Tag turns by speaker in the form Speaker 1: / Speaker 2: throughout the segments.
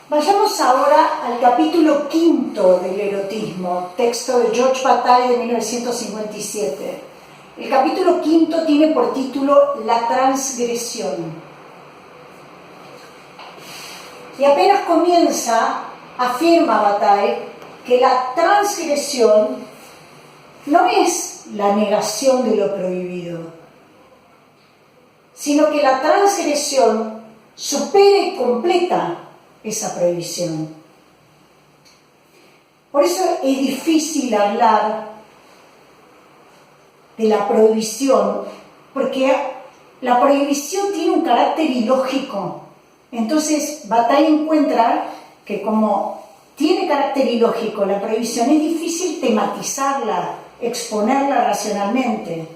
Speaker 1: Vayamos ahora al capítulo 5 del erotismo, texto de George Bataille de 1957. El capítulo 5 tiene por título La transgresión. Y apenas comienza, afirma Bataille que la transgresión no es la negación de lo prohibido, sino que la transgresión supera y completa esa prohibición. Por eso es difícil hablar de la prohibición, porque la prohibición tiene un carácter ilógico. Entonces, Bataille encuentra que como tiene carácter ilógico la prohibición, es difícil tematizarla, exponerla racionalmente.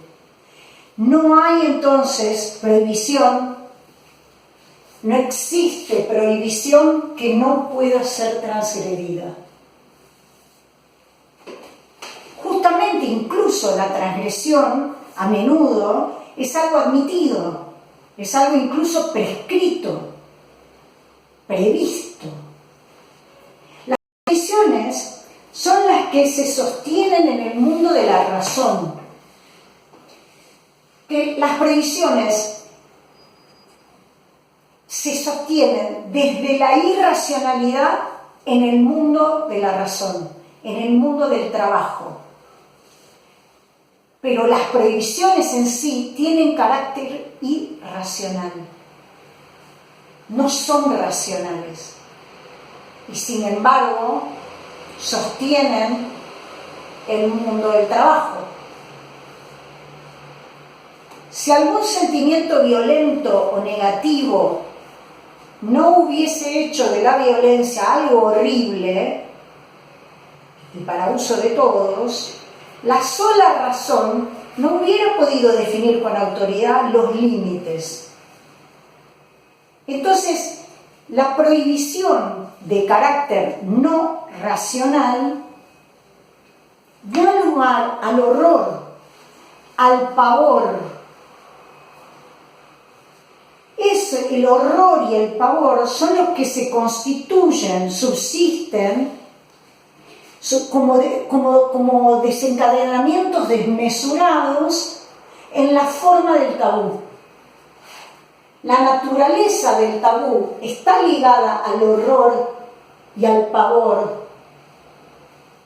Speaker 1: No hay entonces prohibición. No existe prohibición que no pueda ser transgredida. Justamente, incluso la transgresión, a menudo, es algo admitido, es algo incluso prescrito, previsto. Las prohibiciones son las que se sostienen en el mundo de la razón. Que las prohibiciones se sostienen desde la irracionalidad en el mundo de la razón, en el mundo del trabajo. Pero las prohibiciones en sí tienen carácter irracional, no son racionales, y sin embargo sostienen el mundo del trabajo. Si algún sentimiento violento o negativo no hubiese hecho de la violencia algo horrible y para uso de todos, la sola razón no hubiera podido definir con autoridad los límites. Entonces, la prohibición de carácter no racional da lugar al horror, al pavor. El horror y el pavor son los que se constituyen, subsisten, como desencadenamientos desmesurados en la forma del tabú. La naturaleza del tabú está ligada al horror y al pavor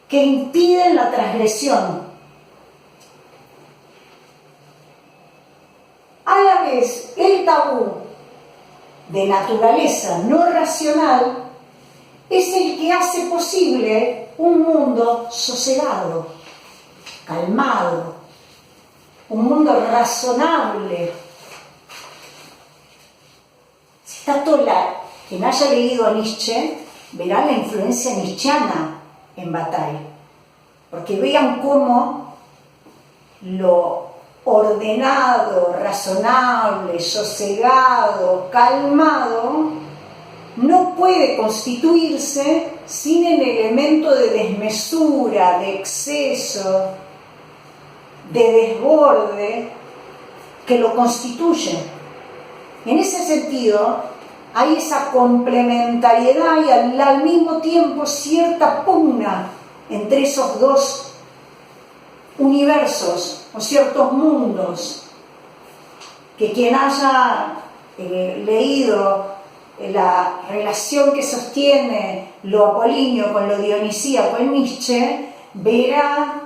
Speaker 1: que impiden la transgresión. A la vez, el tabú de naturaleza no racional es el que hace posible un mundo sosegado, calmado, un mundo razonable. Si está toda quien haya leído a Nietzsche verá la influencia nietzscheana en Bataille, porque vean cómo lo ordenado, razonable, sosegado, calmado, no puede constituirse sin el elemento de desmesura, de exceso, de desborde que lo constituye. En ese sentido, hay esa complementariedad y al mismo tiempo cierta pugna entre esos dos universos o ciertos mundos, que quien haya leído la relación que sostiene lo apolíneo con lo dionisíaco en Nietzsche, verá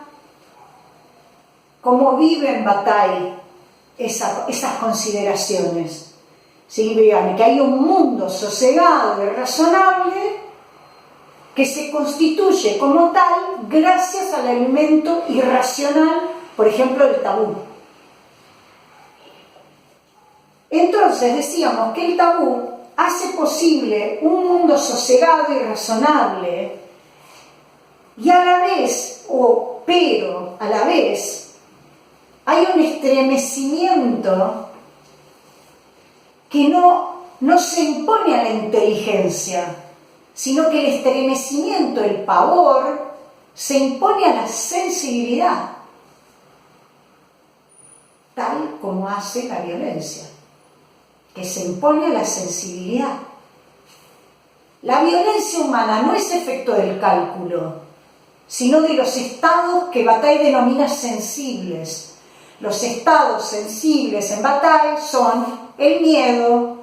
Speaker 1: cómo vive en Bataille esas consideraciones. ¿Sí? Vean que hay un mundo sosegado y razonable que se constituye como tal gracias al elemento irracional, por ejemplo, del tabú. Entonces decíamos que el tabú hace posible un mundo sosegado y razonable, y a la vez, pero a la vez, hay un estremecimiento que no se impone a la inteligencia, sino que el estremecimiento, el pavor, se impone a la sensibilidad, tal como hace la violencia, que se impone a la sensibilidad. La violencia humana no es efecto del cálculo, sino de los estados que Bataille denomina sensibles. Los estados sensibles en Bataille son el miedo,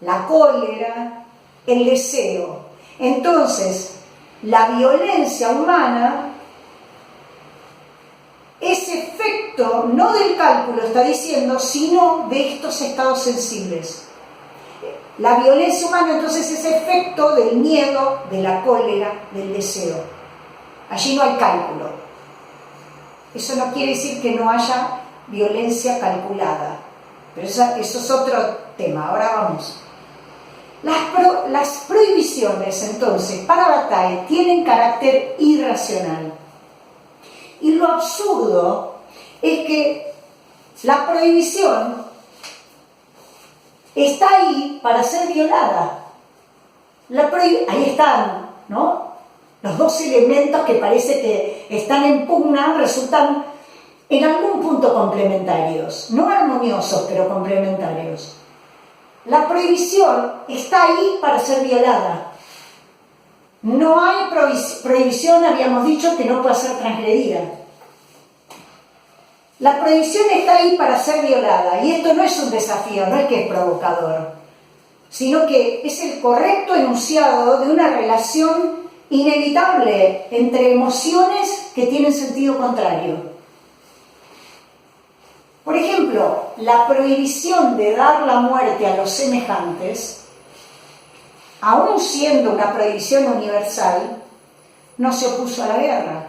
Speaker 1: la cólera, el deseo. Entonces, la violencia humana es efecto no del cálculo, está diciendo, sino de estos estados sensibles. La violencia humana entonces es efecto del miedo, de la cólera, del deseo. Allí no hay cálculo. Eso no quiere decir que no haya violencia calculada, pero eso es otro tema. Ahora vamos. Las prohibiciones entonces para Bataille tienen carácter irracional. Y lo absurdo es que la prohibición está ahí para ser violada. Ahí están, ¿no? Los dos elementos que parece que están en pugna resultan en algún punto complementarios, no armoniosos, pero complementarios. La prohibición está ahí para ser violada. No hay prohibición, habíamos dicho, que no pueda ser transgredida. La prohibición está ahí para ser violada, y esto no es un desafío, no es que es provocador, sino que es el correcto enunciado de una relación inevitable entre emociones que tienen sentido contrario. Por ejemplo, la prohibición de dar la muerte a los semejantes, aun siendo una prohibición universal, no se opuso a la guerra.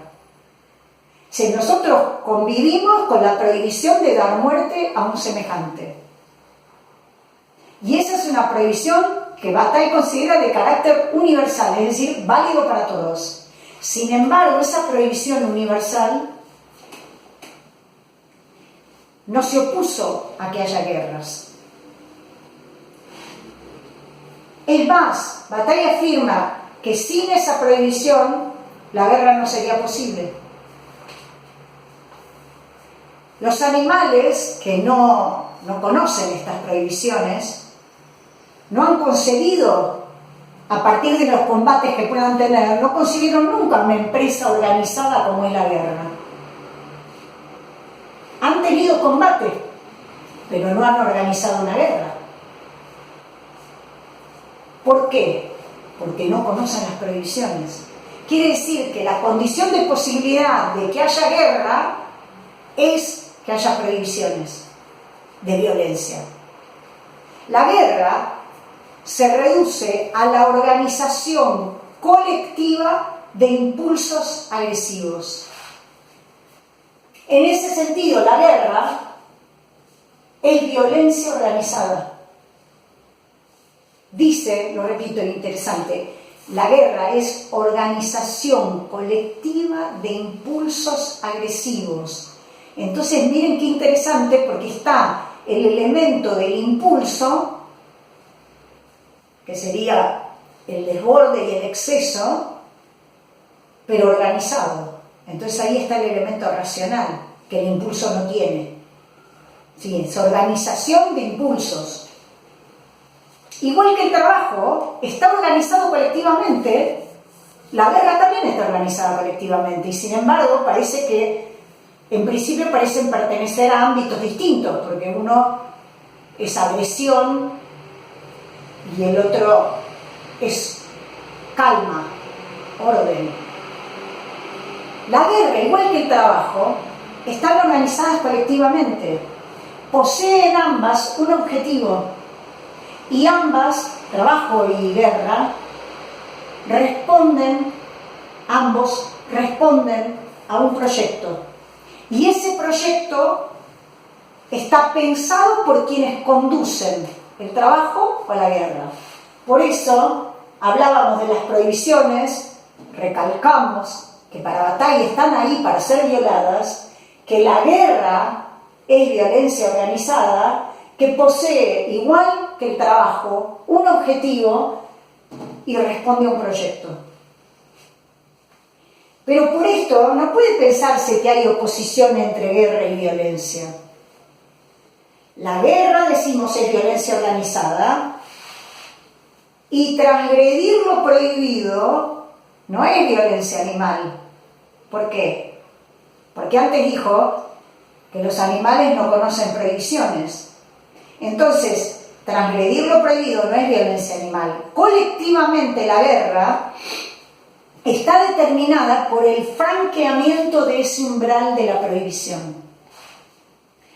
Speaker 1: Si nosotros convivimos con la prohibición de dar muerte a un semejante. Y esa es una prohibición que Bataille considera de carácter universal, es decir, válido para todos. Sin embargo, esa prohibición universal no se opuso a que haya guerras. Es más, Bataille afirma que sin esa prohibición la guerra no sería posible. Los animales que no conocen estas prohibiciones no han concebido, a partir de los combates que puedan tener, no concibieron nunca una empresa organizada como es la guerra. Han tenido combate, pero no han organizado una guerra. ¿Por qué? Porque no conocen las prohibiciones. Quiere decir que la condición de posibilidad de que haya guerra es que haya prohibiciones de violencia. La guerra se reduce a la organización colectiva de impulsos agresivos. En ese sentido, la guerra es violencia organizada. Dice, lo repito, es interesante, la guerra es organización colectiva de impulsos agresivos. Entonces, miren qué interesante, porque está el elemento del impulso, que sería el desborde y el exceso, pero organizado. Entonces ahí está el elemento racional, que el impulso no tiene. Sí, es organización de impulsos. Igual que el trabajo está organizado colectivamente, la guerra también está organizada colectivamente, y sin embargo parece que en principio parecen pertenecer a ámbitos distintos, porque uno es agresión y el otro es calma, orden. La guerra, igual que el trabajo, están organizadas colectivamente, poseen ambas un objetivo, y ambas, trabajo y guerra, ambos responden a un proyecto. Y ese proyecto está pensado por quienes conducen el trabajo o la guerra. Por eso hablábamos de las prohibiciones, recalcamos que para Bataille están ahí para ser violadas, que la guerra es violencia organizada, que posee, igual que el trabajo, un objetivo y responde a un proyecto. Pero por esto no puede pensarse que hay oposición entre guerra y violencia. La guerra, decimos, es violencia organizada, Y transgredir lo prohibido no es violencia animal. ¿Por qué? Porque antes dijo que los animales no conocen prohibiciones. Entonces, transgredir lo prohibido no es violencia animal. Colectivamente la guerra está determinada por el franqueamiento de ese umbral de la prohibición.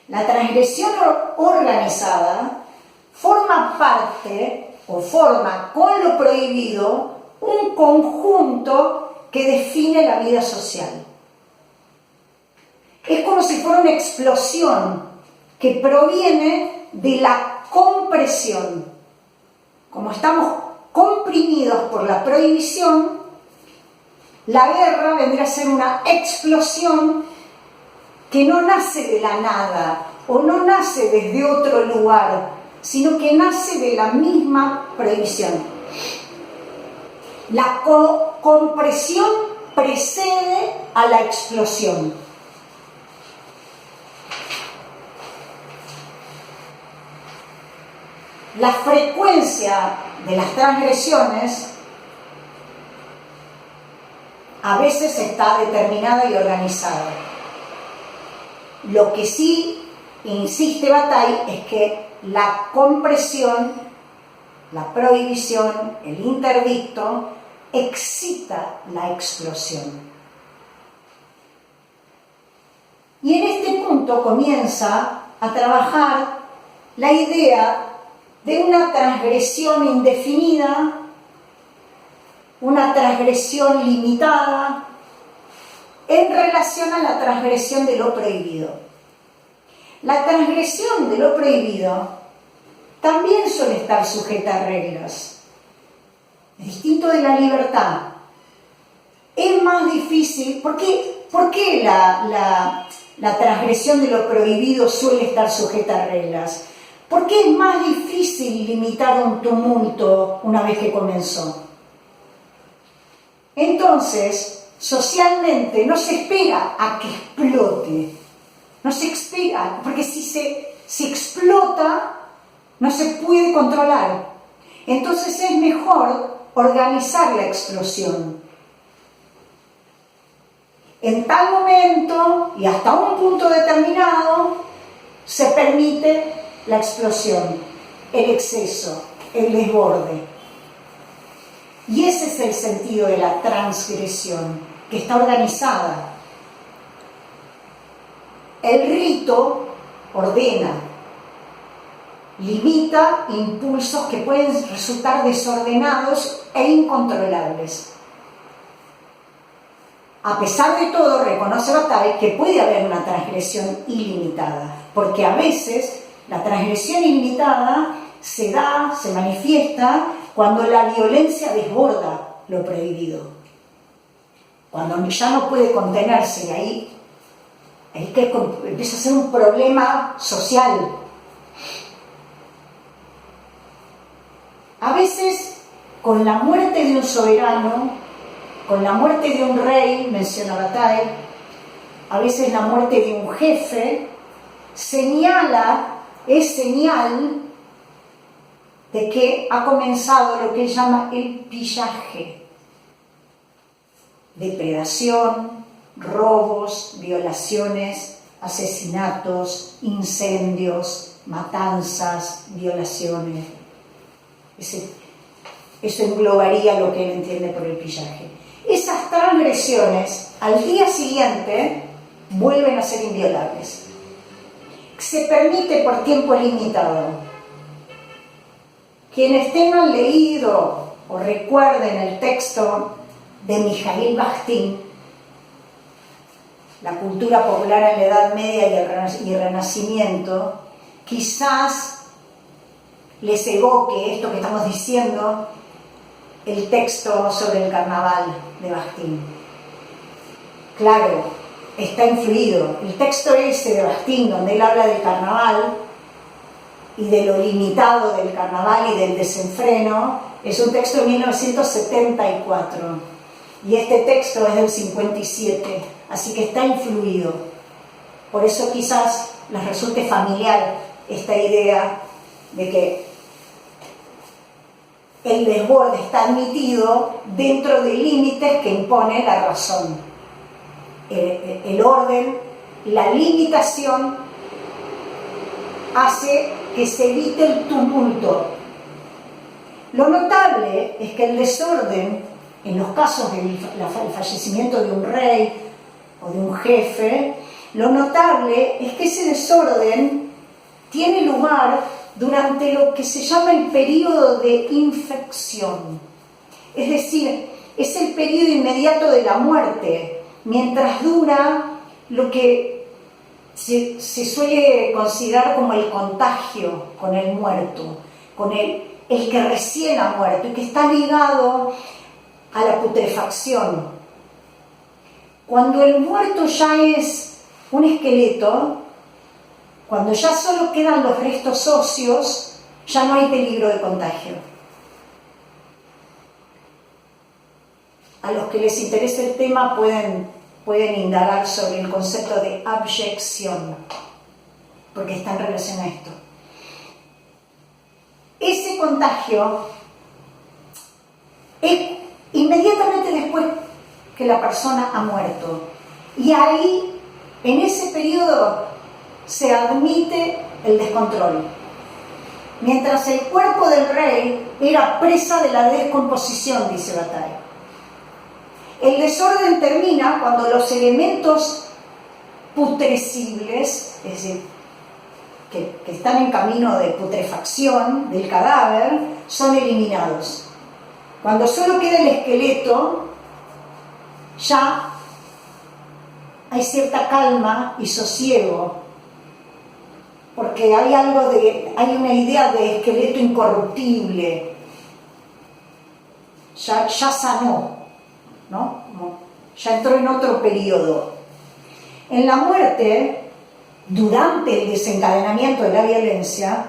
Speaker 1: La transgresión organizada forma parte o forma con lo prohibido un conjunto que define la vida social. Es como si fuera una explosión que proviene de la compresión. Como estamos comprimidos por la prohibición, la guerra vendrá a ser una explosión que no nace de la nada o no nace desde otro lugar, sino que nace de la misma prohibición. La compresión precede a la explosión. La frecuencia de las transgresiones a veces está determinada y organizada. Lo que sí insiste Bataille es que la compresión, la prohibición, el interdicto, excita la explosión. Y en este punto comienza a trabajar la idea de una transgresión indefinida, una transgresión limitada, en relación a la transgresión de lo prohibido. La transgresión de lo prohibido también suele estar sujeta a reglas. Es distinto de la libertad. Es más difícil, ¿por qué la transgresión de lo prohibido suele estar sujeta a reglas? Porque es más difícil limitar un tumulto una vez que comenzó. Entonces, socialmente no se espera a que explote. No se espera, porque si explota, no se puede controlar. Entonces es mejor organizar la explosión. En tal momento y hasta un punto determinado se permite la explosión, el exceso, el desborde. Y ese es el sentido de la transgresión, que está organizada. El rito ordena, limita impulsos que pueden resultar desordenados e incontrolables. A pesar de todo, reconoce Bataille que puede haber una transgresión ilimitada, porque a veces la transgresión ilimitada se manifiesta cuando la violencia desborda lo prohibido. Cuando ya no puede contenerse, y ahí que empieza a ser un problema social. A veces, con la muerte de un soberano, con la muerte de un rey, menciona Bataille, a veces la muerte de un jefe, es señal de que ha comenzado lo que él llama el pillaje. Depredación, robos, violaciones, asesinatos, incendios, matanzas, violaciones. Eso englobaría lo que él entiende por el pillaje. Esas transgresiones al día siguiente vuelven a ser inviolables. Se permite por tiempo limitado. Quienes tengan leído o recuerden el texto de Mijaíl Bakhtin, La cultura popular en la Edad Media y el Renacimiento, quizás les evoque esto que estamos diciendo, el texto sobre el carnaval de Bakhtin. Claro, está influido. El texto ese de Bakhtin, donde él habla del carnaval y de lo limitado del carnaval y del desenfreno, es un texto de 1974. Y este texto es del 57, así que está influido. Por eso quizás les resulte familiar esta idea de que el desborde está admitido dentro de límites que impone la razón. El orden, la limitación hace que se evite el tumulto. Lo notable es que el desorden, en los casos del fallecimiento de un rey o de un jefe, lo notable es que ese desorden tiene lugar durante lo que se llama el periodo de infección. Es decir, es el periodo inmediato de la muerte, mientras dura lo que se suele considerar como el contagio con el muerto, con el que recién ha muerto y que está ligado a la putrefacción. Cuando el muerto ya es un esqueleto, cuando ya solo quedan los restos óseos, ya no hay peligro de contagio. A los que les interese el tema pueden indagar sobre el concepto de abyección, porque está en relación a esto. Ese contagio es inmediatamente después que la persona ha muerto. Y ahí, en ese periodo, se admite el descontrol. Mientras el cuerpo del rey era presa de la descomposición, dice Bataille. El desorden termina cuando los elementos putrecibles, es decir, que están en camino de putrefacción del cadáver, son eliminados. Cuando solo queda el esqueleto, ya hay cierta calma y sosiego, porque hay una idea de esqueleto incorruptible, ya sanó, ¿no? Ya entró en otro periodo. En la muerte, durante el desencadenamiento de la violencia,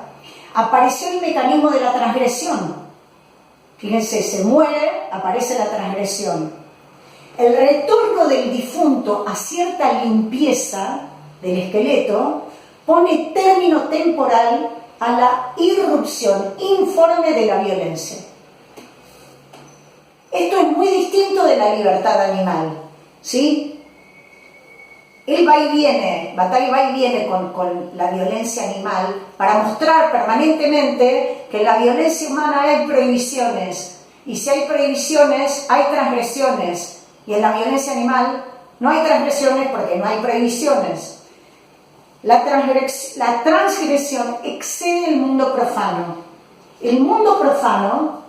Speaker 1: apareció el mecanismo de la transgresión. Fíjense, se muere, aparece la transgresión. El retorno del difunto a cierta limpieza del esqueleto pone término temporal a la irrupción informe de la violencia. Esto es muy distinto de la libertad animal, ¿sí? Él va y viene, Bataille va y viene con la violencia animal para mostrar permanentemente que en la violencia humana hay prohibiciones, y si hay prohibiciones, hay transgresiones, y en la violencia animal no hay transgresiones porque no hay prohibiciones. La transgresión excede el mundo profano. El mundo profano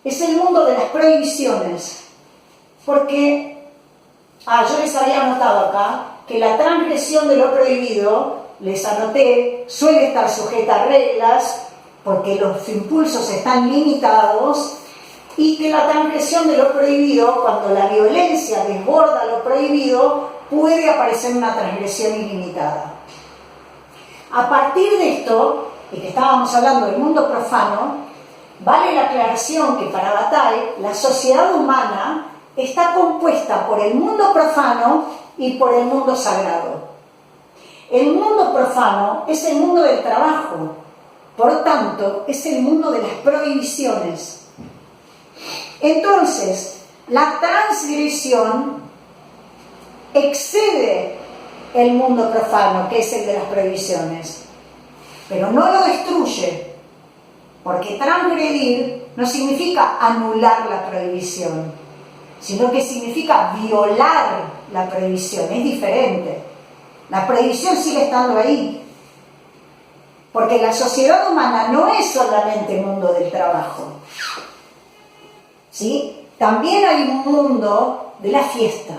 Speaker 1: es el mundo de las prohibiciones, porque yo les había anotado acá que la transgresión de lo prohibido, les anoté, suele estar sujeta a reglas porque los impulsos están limitados, y que la transgresión de lo prohibido, cuando la violencia desborda lo prohibido, puede aparecer una transgresión ilimitada. A partir de esto, y que estábamos hablando del mundo profano, vale la aclaración que para Bataille la sociedad humana está compuesta por el mundo profano y por el mundo sagrado. El mundo profano es el mundo del trabajo, por tanto, es el mundo de las prohibiciones. Entonces, la transgresión excede el mundo profano, que es el de las prohibiciones, pero no lo destruye, porque transgredir no significa anular la prohibición, sino que significa violar la prohibición. Es diferente. La prohibición sigue estando ahí, porque la sociedad humana no es solamente el mundo del trabajo, ¿sí? También hay un mundo de la fiesta,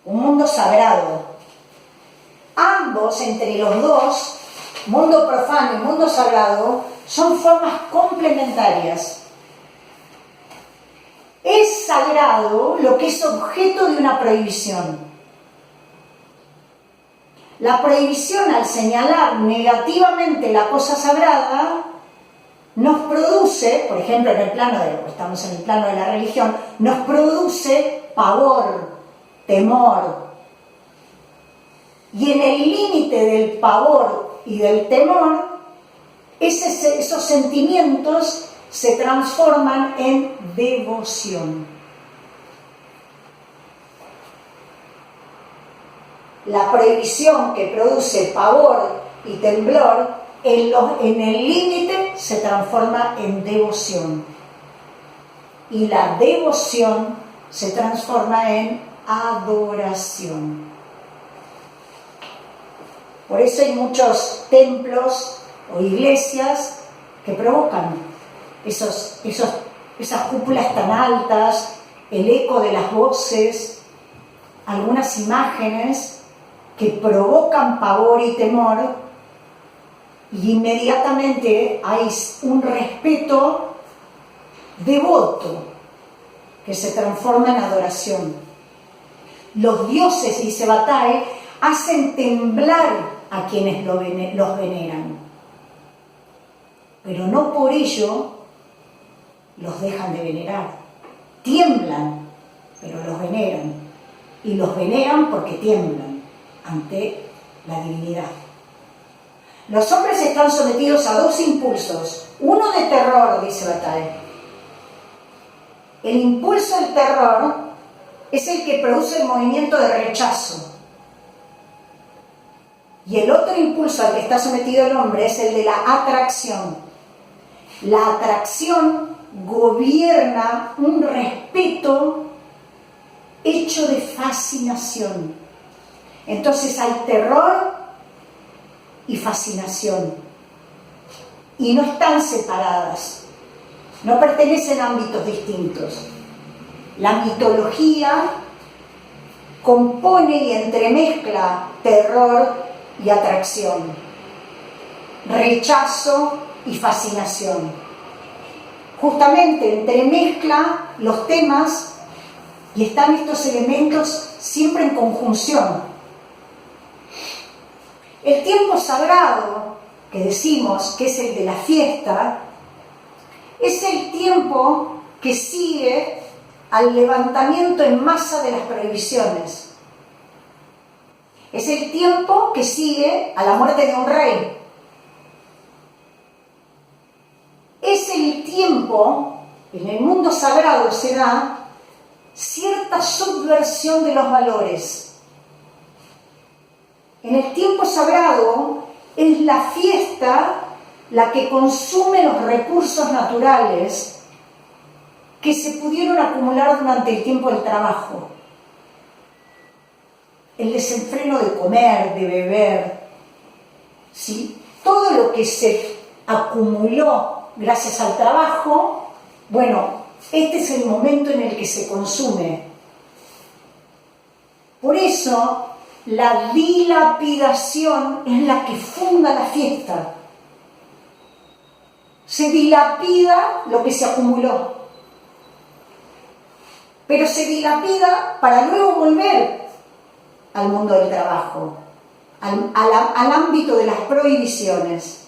Speaker 1: un mundo sagrado. Ambos, entre los dos, mundo profano y mundo sagrado, son formas complementarias. Es sagrado lo que es objeto de una prohibición. La prohibición, al señalar negativamente la cosa sagrada, nos produce, por ejemplo, estamos en el plano de la religión, nos produce pavor, temor. Y en el límite del pavor y del temor esos sentimientos se transforman en devoción. La prohibición que produce pavor y temblor en el límite se transforma en devoción. Y la devoción se transforma en adoración. Por eso hay muchos templos o iglesias que provocan esas cúpulas tan altas, el eco de las voces, algunas imágenes que provocan pavor y temor, y inmediatamente hay un respeto devoto que se transforma en adoración. Los dioses, dice Bataille, hacen temblar a quienes los veneran, pero no por ello los dejan de venerar. Tiemblan, pero los veneran, y los veneran porque tiemblan ante la divinidad. Los hombres están sometidos a dos impulsos, uno de terror, dice Bataille. El impulso del terror es el que produce el movimiento de rechazo, y el otro impulso al que está sometido el hombre es el de la atracción. La atracción gobierna un respeto hecho de fascinación. Entonces hay terror y fascinación, y no están separadas, no pertenecen a ámbitos distintos. La mitología compone y entremezcla terror y atracción, rechazo y fascinación. Justamente entremezcla los temas y están estos elementos siempre en conjunción. El tiempo sagrado, que decimos que es el de la fiesta, es el tiempo que sigue al levantamiento en masa de las prohibiciones. Es el tiempo que sigue a la muerte de un rey. Es el tiempo, en el mundo sagrado se da cierta subversión de los valores. En el tiempo sagrado es la fiesta la que consume los recursos naturales que se pudieron acumular durante el tiempo del trabajo. El desenfreno de comer, de beber, ¿sí? Todo lo que se acumuló gracias al trabajo, bueno, este es el momento en el que se consume. Por eso, la dilapidación es la que funda la fiesta. Se dilapida lo que se acumuló, pero se dilapida para luego volver al mundo del trabajo, al ámbito de las prohibiciones.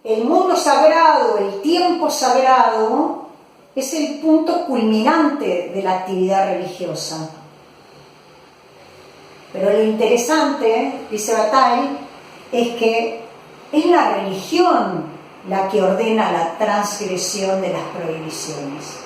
Speaker 1: El mundo sagrado, el tiempo sagrado, es el punto culminante de la actividad religiosa. Pero lo interesante, dice Bataille, es que es la religión la que ordena la transgresión de las prohibiciones.